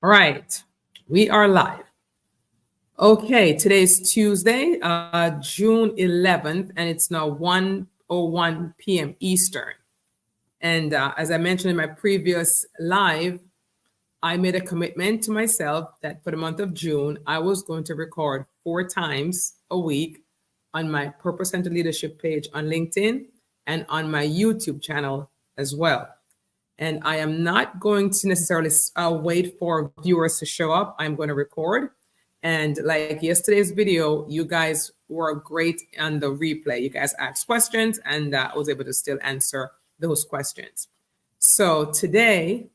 All right, we are live. Okay, today's Tuesday, June 11th, and it's now 1:01 p.m. Eastern. And as I mentioned in my previous live, I made a commitment to myself that for the month of June, I was going to record 4 times a week on my Purpose Center Leadership page on LinkedIn and on my YouTube channel as well. And I am not going to necessarily wait for viewers to show up. I'm going to record. And like yesterday's video, you guys were great on the replay. You guys asked questions, and I was able to still answer those questions. So today,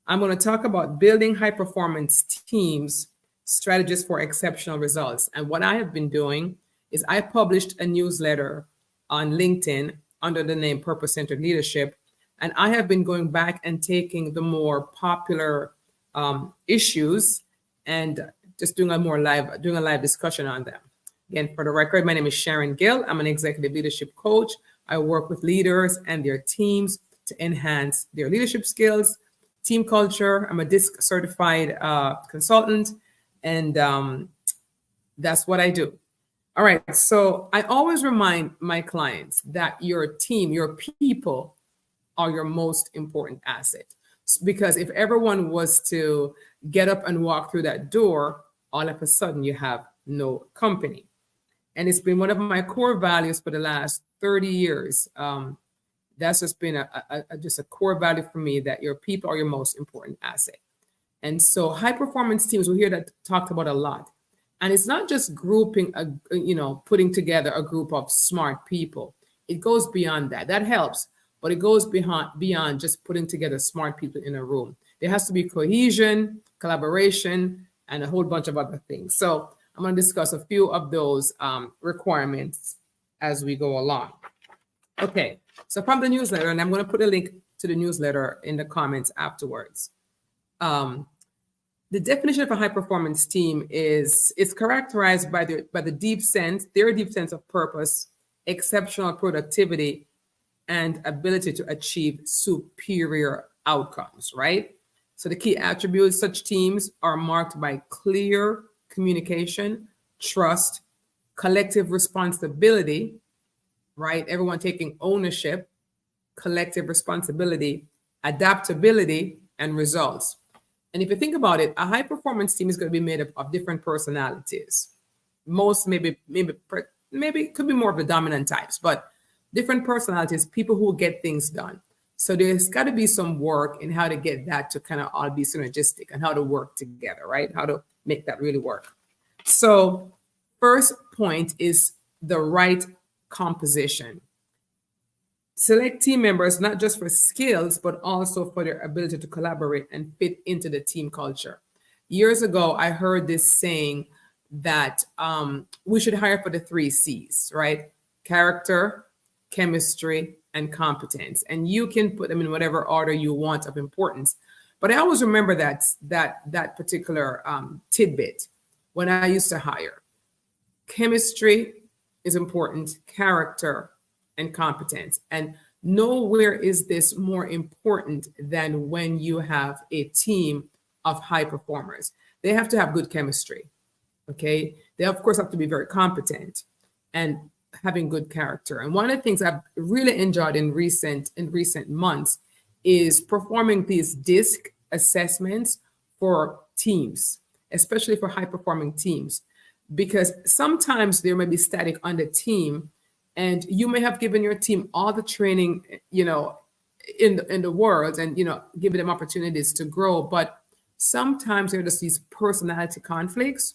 I'm going to talk about building high performance teams, strategies for exceptional results. And what I have been doing is I published a newsletter on LinkedIn under the name Purpose Centered Leadership. And I have been going back and taking the more popular issues and just doing a live discussion on them. Again, for the record, my name is Sharon Gill. I'm an executive leadership coach. I work with leaders and their teams to enhance their leadership skills, team culture. I'm a DISC certified consultant, and that's what I do. All right. So I always remind my clients that your team, your people, are your most important asset. Because if everyone was to get up and walk through that door, all of a sudden you have no company. And it's been one of my core values for the last 30 years. That's just been just a core value for me, that your people are your most important asset. And so high performance teams, we hear that talked about a lot. And it's not just grouping, putting together a group of smart people. It goes beyond that. That helps. But it goes beyond just putting together smart people in a room. There has to be cohesion, collaboration, and a whole bunch of other things. So I'm going to discuss a few of those requirements as we go along. Okay, so from the newsletter, and I'm going to put a link to the newsletter in the comments afterwards. The definition of a high performance team is characterized by their deep sense of purpose, exceptional productivity, and ability to achieve superior outcomes, right? So the key attributes, such teams are marked by clear communication, trust, collective responsibility, right? Everyone taking ownership, collective responsibility, adaptability, and results. And if you think about it, a high performance team is going to be made up of different personalities. Most maybe could be more of the dominant types, but different personalities, people who get things done. So there's got to be some work in how to get that to kind of all be synergistic and how to work together, right? How to make that really work. So first point is the right composition. Select team members not just for skills, but also for their ability to collaborate and fit into the team culture. Years ago, I heard this saying that we should hire for the 3 C's, right? Character, chemistry, and competence. And you can put them in whatever order you want of importance. But I always remember that particular tidbit when I used to hire. Chemistry is important, character, and competence. And nowhere is this more important than when you have a team of high performers. They have to have good chemistry. Okay. They of course have to be very competent and having good character. And one of the things I've really enjoyed in recent months is performing these DISC assessments for teams, especially for high performing teams, because sometimes there may be static on the team, and you may have given your team all the training, in the world, and giving them opportunities to grow, but sometimes there are just these personality conflicts.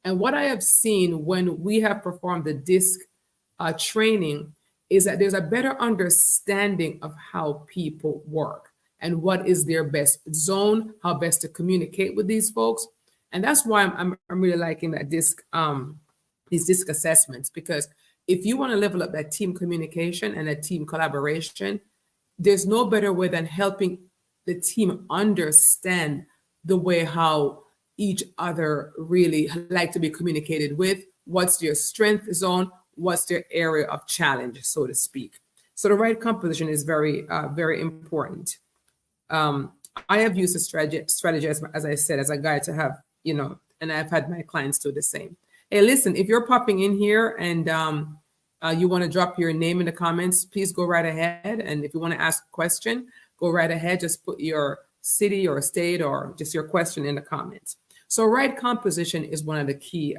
And what I have seen when we have performed the DISC training is that there's a better understanding of how people work and what is their best zone, how best to communicate with these folks. And that's why I'm really liking that these DISC assessments, because if you want to level up that team communication and that team collaboration, there's no better way than helping the team understand the way how each other really like to be communicated with, what's their strength zone, what's their area of challenge, so to speak. So the right composition is very, very important. I have used a strategy as I said, as a guide to have, and I've had my clients do the same. Hey, listen, if you're popping in here and you want to drop your name in the comments, please go right ahead. And if you want to ask a question, go right ahead. Just put your city or state or just your question in the comments. So right composition is one of the key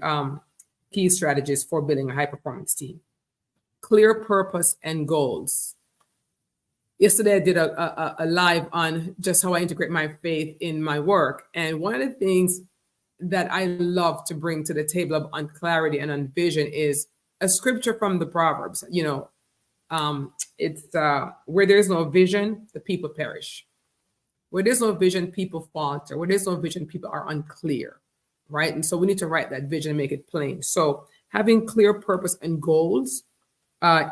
strategies for building a high performance team. Clear purpose and goals. Yesterday, I did a live on just how I integrate my faith in my work. And one of the things that I love to bring to the table on clarity and on vision is a scripture from the Proverbs. It's where there's no vision, the people perish. Where there's no vision, people falter. Where there's no vision, people are unclear, right? And so we need to write that vision and make it plain. So having clear purpose and goals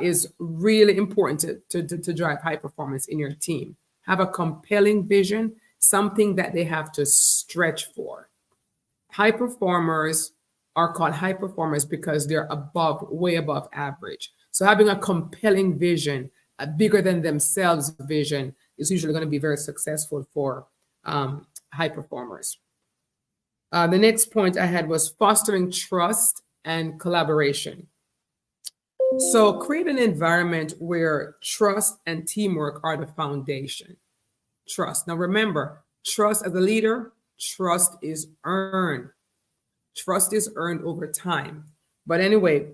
is really important to drive high performance in your team. Have a compelling vision, something that they have to stretch for. High performers are called high performers because they're way above average. So having a compelling vision, a bigger than themselves vision, is usually going to be very successful for high performers. The next point I had was fostering trust and collaboration. So create an environment where trust and teamwork are the foundation. Trust. Now remember, trust as a leader, trust is earned. Trust is earned over time. But anyway,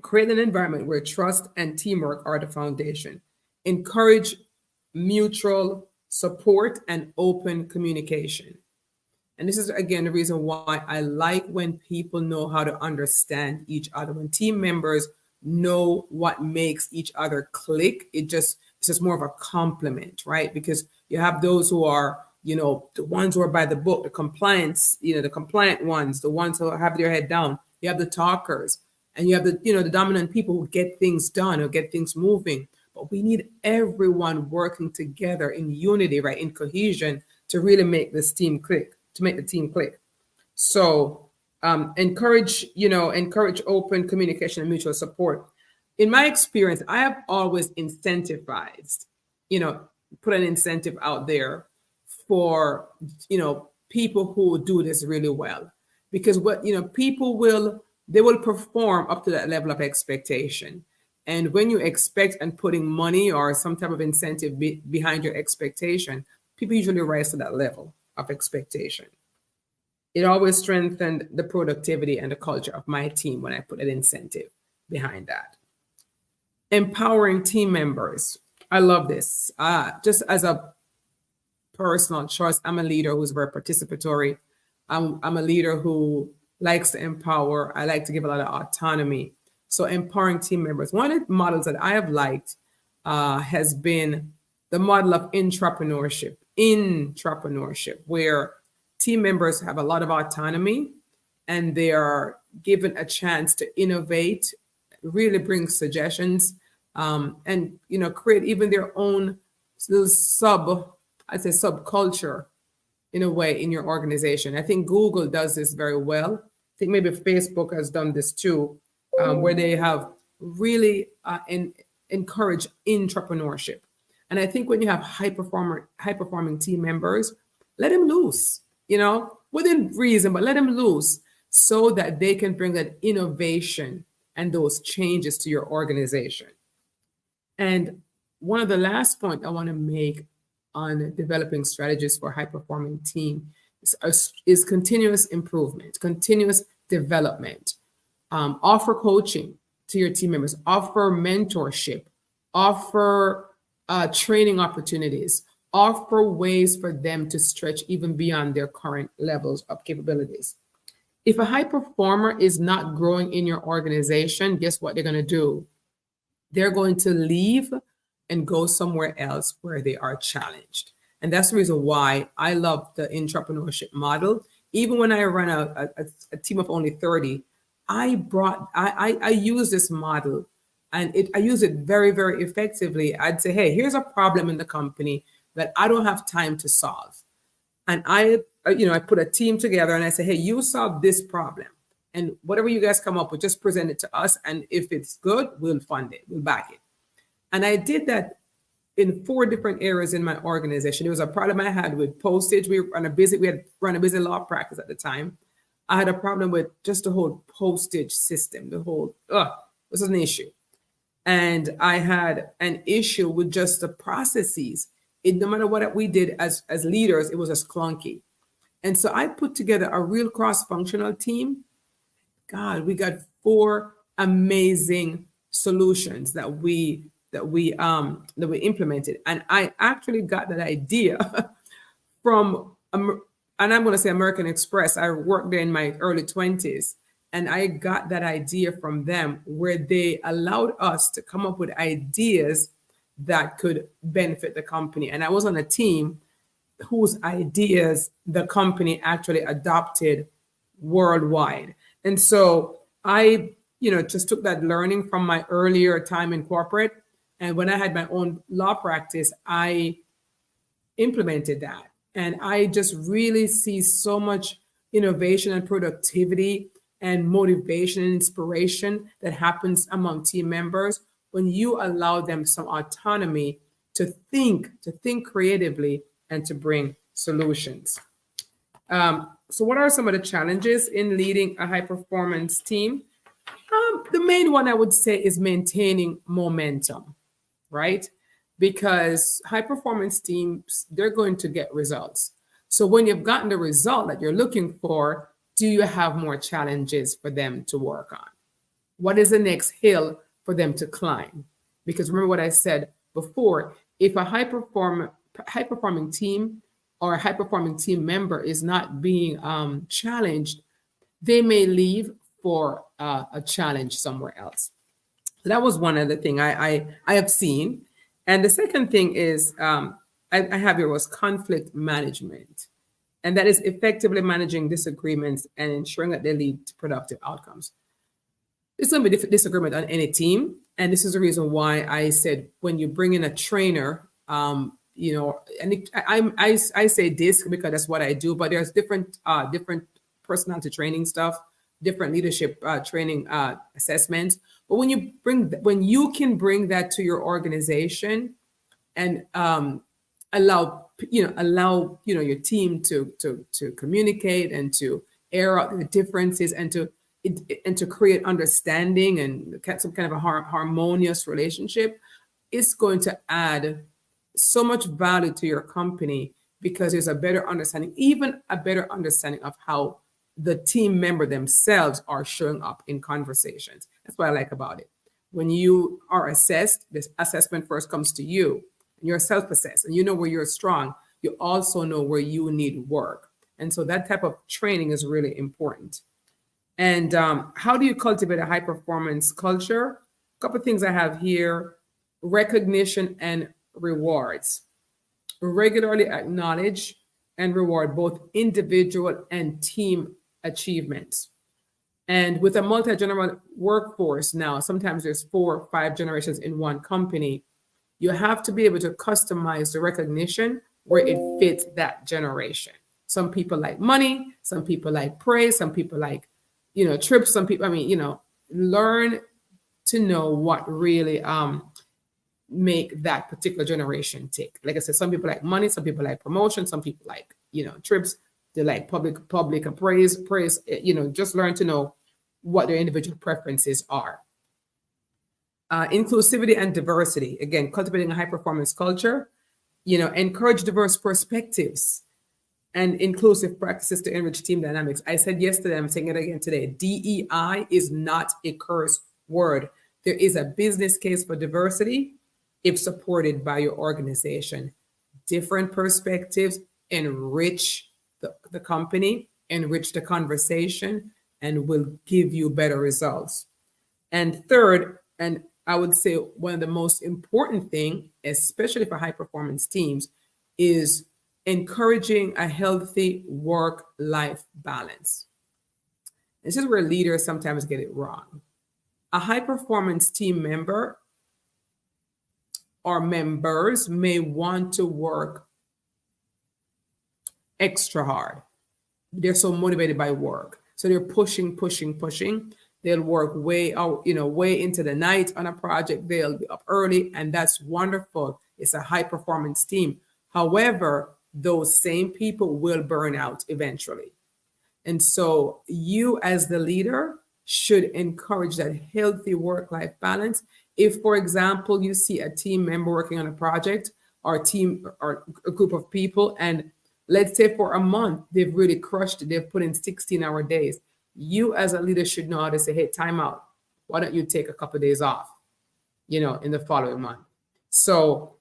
create an environment where trust and teamwork are the foundation. Encourage mutual support and open communication. And this is, again, the reason why I like when people know how to understand each other. When team members know what makes each other click, it's just more of a compliment, right? Because you have those who are, the ones who are by the book, the compliance, the compliant ones, the ones who have their head down. You have the talkers, and you have the dominant people who get things done or get things moving. But we need everyone working together in unity, right? In cohesion to really make this team click, to make the team click. So encourage open communication and mutual support. In my experience, I have always incentivized, put an incentive out there for, people who do this really well, because people will perform up to that level of expectation. And when you expect and putting money or some type of incentive behind your expectation, people usually rise to that level of expectation. It always strengthened the productivity and the culture of my team when I put an incentive behind that. Empowering team members. I love this. Just as a personal choice, I'm a leader who's very participatory. I'm a leader who likes to empower. I like to give a lot of autonomy. So empowering team members. One of the models that I have liked has been the model of intrapreneurship, where team members have a lot of autonomy and they are given a chance to innovate, really bring suggestions, and create even their own little subculture in a way in your organization. I think Google does this very well. I think maybe Facebook has done this too, where they have really encouraged intrapreneurship. And I think when you have high performing team members, let them loose, within reason, but let them loose so that they can bring that innovation and those changes to your organization. And one of the last points I want to make on developing strategies for high performing team is continuous improvement, continuous development. Offer coaching to your team members, offer mentorship, offer training opportunities, offer ways for them to stretch even beyond their current levels of capabilities. If a high performer is not growing in your organization, guess what they're going to do? They're going to leave and go somewhere else where they are challenged. And that's the reason why I love the intrapreneurship model. Even when I run a team of only 30, I use this model, and I use it very, very effectively. I'd say, hey, here's a problem in the company that I don't have time to solve. And I put a team together and I say, hey, you solve this problem. And whatever you guys come up with, just present it to us. And if it's good, we'll fund it, we'll back it. And I did that in 4 different areas in my organization. There was a problem I had with postage. We had run a busy law practice at the time. I had a problem with just the whole postage system. This was an issue. And I had an issue with just the processes. No matter what we did as leaders, it was just clunky. And so I put together a real cross-functional team. God, we got 4 amazing solutions that we implemented. And I actually got that idea from, and I'm going to say American Express. I worked there in my early 20s. And I got that idea from them, where they allowed us to come up with ideas that could benefit the company. And I was on a team whose ideas the company actually adopted worldwide. And so I, just took that learning from my earlier time in corporate. And when I had my own law practice, I implemented that. And I just really see so much innovation and productivity and motivation and inspiration that happens among team members when you allow them some autonomy to think creatively and to bring solutions. So what are some of the challenges in leading a high performance team? The main one I would say is maintaining momentum, right? Because high performance teams, they're going to get results. So when you've gotten the result that you're looking for, do you have more challenges for them to work on? What is the next hill for them to climb? Because remember what I said before, if a high performing team or a high performing team member is not being challenged, they may leave for a challenge somewhere else. So that was one other thing I have seen. And the second thing is I have here was conflict management. And that is effectively managing disagreements and ensuring that they lead to productive outcomes. It's going to be disagreement on any team. And this is the reason why I said when you bring in a trainer, and I say this because that's what I do, but there's different personality training stuff, different leadership training assessments. But when you can bring that to your organization and allow your team to communicate and to air out the differences and to create understanding and some kind of a harmonious relationship, it's going to add so much value to your company because there's a better understanding, even a better understanding of how the team member themselves are showing up in conversations. That's what I like about it. When you are assessed, this assessment first comes to you. You're self-assessed and you know where you're strong. You also know where you need work. And so that type of training is really important. And how do you cultivate a high performance culture? A couple of things I have here: recognition and rewards. Regularly acknowledge and reward both individual and team achievements. And with a multi-generational workforce now, sometimes there's 4 or 5 generations in one company, you have to be able to customize the recognition where it fits that generation. Some people like money, some people like praise, some people like, trips, some people, learn to know what really make that particular generation tick. Like I said, some people like money, some people like promotion, some people like, trips, they like public praise, just learn to know what their individual preferences are. Inclusivity and diversity. Again, cultivating a high performance culture, encourage diverse perspectives and inclusive practices to enrich team dynamics. I said yesterday, I'm saying it again today, DEI is not a curse word. There is a business case for diversity if supported by your organization. Different perspectives enrich the company, enrich the conversation, and will give you better results. And third, and I would say one of the most important thing, especially for high performance teams, is encouraging a healthy work-life balance. This is where leaders sometimes get it wrong. A high performance team member or members may want to work extra hard. They're so motivated by work. So they're pushing. They'll work way into the night on a project. They'll be up early, and that's wonderful. It's a high performance team. However, those same people will burn out eventually. And so you as the leader should encourage that healthy work-life balance. If, for example, you see a team member working on a project or a team or a group of people, and let's say for a month, they've really crushed it, they've put in 16-hour days, you as a leader should know how to say, hey, time out. Why don't you take a couple of days off, in the following month? So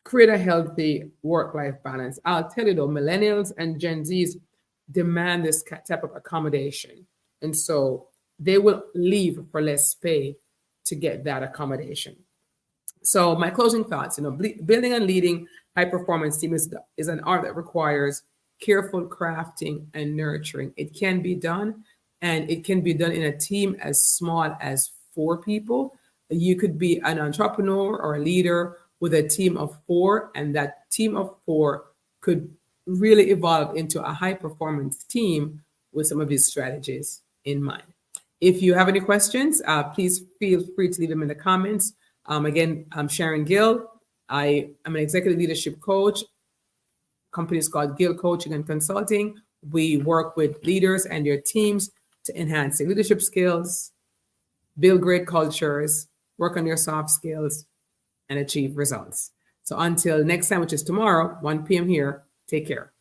create a healthy work-life balance. I'll tell you though, millennials and Gen Zs demand this type of accommodation. And so they will leave for less pay to get that accommodation. So my closing thoughts, building and leading high performance team is an art that requires careful crafting and nurturing. It can be done, and it can be done in a team as small as 4 people. You could be an entrepreneur or a leader with a team of 4, and that team of 4 could really evolve into a high performance team with some of these strategies in mind. If you have any questions, please feel free to leave them in the comments. Again, I'm Sharon Gill. I am an executive leadership coach. Company is called Gill Coaching and Consulting. We work with leaders and their teams to enhance their leadership skills, build great cultures, work on their soft skills, and achieve results. So until next time, which is tomorrow, 1 p.m. here, take care.